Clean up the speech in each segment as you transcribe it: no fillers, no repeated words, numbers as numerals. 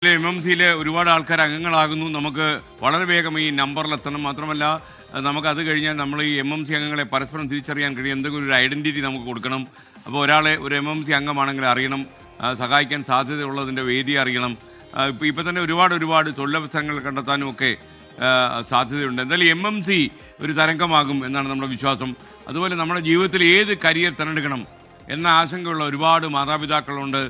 MMCയിലെ ഒരുപാട് ആൾക്കാർ അംഗങ്ങളാകുന്നു. നമുക്ക് വളരെ വേഗം ഈ നമ്പറിലെത്തണം. മാത്രമല്ല നമുക്ക് അത് കഴിഞ്ഞാൽ നമ്മൾ ഈ MMC അംഗങ്ങളെ പരസ്പരം തിരിച്ചറിയാൻ കഴിയും. എന്തെങ്കിലും ഒരു ഐഡൻറ്റിറ്റി നമുക്ക് കൊടുക്കണം. അപ്പോൾ ഒരാളെ ഒരു MMC അംഗമാണെങ്കിൽ അറിയണം, സഹായിക്കാൻ സാധ്യതയുള്ളതിൻ്റെ വേദി അറിയണം. ഇപ്പം തന്നെ ഒരുപാട് തൊഴിലവസരങ്ങൾ കണ്ടെത്താനും ഒക്കെ സാധ്യതയുണ്ട്. എന്തായാലും MMC ഒരു തരംഗമാകും എന്നാണ് നമ്മുടെ വിശ്വാസം. അതുപോലെ നമ്മുടെ ജീവിതത്തിൽ ഏത് കരിയർ തിരഞ്ഞെടുക്കണം എന്ന ആശങ്കയുള്ള ഒരുപാട് മാതാപിതാക്കളുണ്ട്.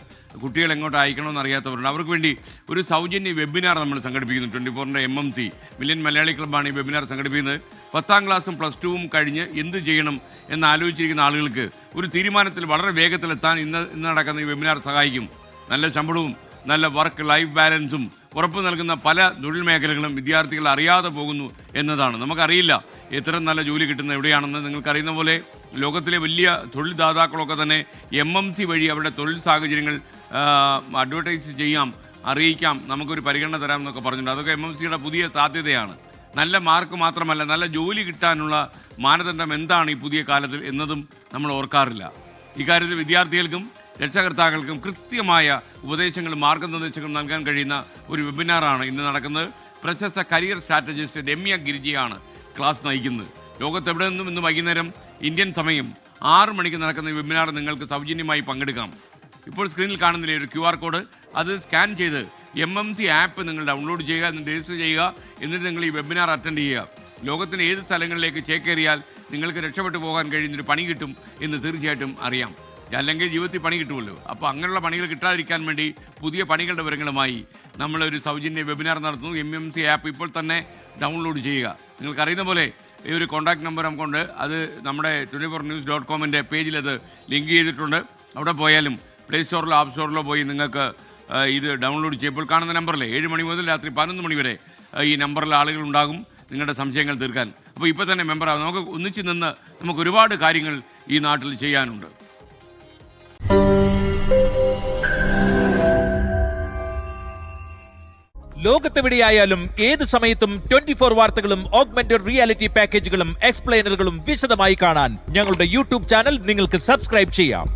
കുട്ടികൾ എങ്ങോട്ട് അയക്കണമെന്ന് അറിയാത്തവരുണ്ട്. അവർക്ക് വേണ്ടി ഒരു സൗജന്യ വെബിനാർ നമ്മൾ സംഘടിപ്പിക്കുന്നു. 24ൻ്റെ MMC മില്യൻ മലയാളി ക്ലബ്ബാണ് ഈ വെബിനാർ സംഘടിപ്പിക്കുന്നത്. 10ാം ക്ലാസ്സും +2ഉം കഴിഞ്ഞ് എന്ത് ചെയ്യണം എന്ന് ആലോചിച്ചിരിക്കുന്ന ആളുകൾക്ക് ഒരു തീരുമാനത്തിൽ വളരെ വേഗത്തിലെത്താൻ ഇന്ന് നടക്കുന്ന ഈ വെബിനാർ സഹായിക്കും. നല്ല ശമ്പളവും നല്ല വർക്ക് ലൈഫ് ബാലൻസും ഉറപ്പ് നൽകുന്ന പല തൊഴിൽ മേഖലകളും വിദ്യാർത്ഥികൾ അറിയാതെ പോകുന്നു എന്നതാണ്. നമുക്കറിയില്ല എത്ര നല്ല ജോലി കിട്ടുന്നത് എവിടെയാണെന്ന്. നിങ്ങൾക്കറിയുന്ന പോലെ ലോകത്തിലെ വലിയ തൊഴിൽ ദാതാക്കളൊക്കെ തന്നെ MMC വഴി അവരുടെ തൊഴിൽ സാഹചര്യങ്ങൾ അഡ്വർടൈസ് ചെയ്യാം, അറിയിക്കാം, നമുക്കൊരു പരിഗണന തരാം എന്നൊക്കെ പറഞ്ഞിട്ടുണ്ട്. അതൊക്കെ MMCയുടെ പുതിയ സാധ്യതയാണ്. നല്ല മാർക്ക് മാത്രമല്ല, നല്ല ജോലി കിട്ടാനുള്ള മാനദണ്ഡം എന്താണ് ഈ പുതിയ കാലത്തിൽ എന്നതും നമ്മൾ ഓർക്കാറില്ല. ഇക്കാര്യത്തിൽ വിദ്യാർത്ഥികൾക്കും രക്ഷകർത്താക്കൾക്കും കൃത്യമായ ഉപദേശങ്ങളും മാർഗനിർദ്ദേശങ്ങളും നൽകാൻ കഴിയുന്ന ഒരു വെബിനാറാണ് ഇന്ന് നടക്കുന്നത്. പ്രശസ്ത കരിയർ സ്ട്രാറ്റജിസ്റ്റ് രമ്യ ഗിരിജയാണ് ക്ലാസ് നയിക്കുന്നത്. ലോകത്തെവിടെ നിന്നും ഇന്ന് വൈകുന്നേരം ഇന്ത്യൻ സമയം 6 മണിക്ക് നടക്കുന്ന ഈ വെബിനാർ നിങ്ങൾക്ക് സൗജന്യമായി പങ്കെടുക്കാം. ഇപ്പോൾ സ്ക്രീനിൽ കാണുന്നില്ലേ ഒരു QR കോഡ്, അത് സ്കാൻ ചെയ്ത് MMC ആപ്പ് നിങ്ങൾ ഡൗൺലോഡ് ചെയ്യുക, എന്നിട്ട് രജിസ്റ്റർ ചെയ്യുക. എന്നിട്ട് നിങ്ങൾ ഈ വെബിനാർ അറ്റൻഡ് ചെയ്യുക. ലോകത്തിൻ്റെ ഏത് സ്ഥലങ്ങളിലേക്ക് ചേക്കേറിയാൽ നിങ്ങൾക്ക് രക്ഷപ്പെട്ടു പോകാൻ കഴിയുന്നൊരു പണി കിട്ടും എന്ന് തീർച്ചയായിട്ടും അറിയാം. അല്ലെങ്കിൽ ജീവിതത്തിൽ പണി കിട്ടുമല്ലോ. അപ്പോൾ അങ്ങനെയുള്ള പണികൾ കിട്ടാതിരിക്കാൻ വേണ്ടി പുതിയ പണികളുടെ വിവരങ്ങളുമായി നമ്മളൊരു സൗജന്യ വെബിനാർ നടത്തുന്നു. MMC ആപ്പ് ഇപ്പോൾ തന്നെ ഡൗൺലോഡ് ചെയ്യുക. നിങ്ങൾക്കറിയുന്ന പോലെ ഈ ഒരു കോൺടാക്ട് നമ്പർ നമുക്കുണ്ട്. അത് നമ്മുടെ 24news.com പേജിൽ അത് ലിങ്ക് ചെയ്തിട്ടുണ്ട്. അവിടെ പോയാലും പ്ലേ സ്റ്റോറിലോ ആപ്പ് സ്റ്റോറിലോ പോയി നിങ്ങൾക്ക് ഇത് ഡൗൺലോഡ് ചെയ്യുമ്പോൾ കാണുന്ന നമ്പറിലെ 7 മണി മുതൽ രാത്രി 11 മണി വരെ ഈ നമ്പറിൽ ആളുകൾ ഉണ്ടാകും നിങ്ങളുടെ സംശയങ്ങൾ തീർക്കാൻ. അപ്പോൾ ഇപ്പോൾ തന്നെ മെമ്പറാകും. നമുക്ക് ഒന്നിച്ച് നിന്ന് നമുക്ക് ഒരുപാട് കാര്യങ്ങൾ ഈ നാട്ടിൽ ചെയ്യാനുണ്ട്. ലോകത്തെവിടെയായാലും ഏത് സമയത്തും 24 വാർത്തകളും ഓഗ്മെന്റഡ് റിയാലിറ്റി പാക്കേജുകളും എക്സ്പ്ലെയിനറുകളും വിശദമായി കാണാൻ ഞങ്ങളുടെ YouTube ചാനൽ നിങ്ങൾക്ക് സബ്സ്ക്രൈബ് ചെയ്യാം.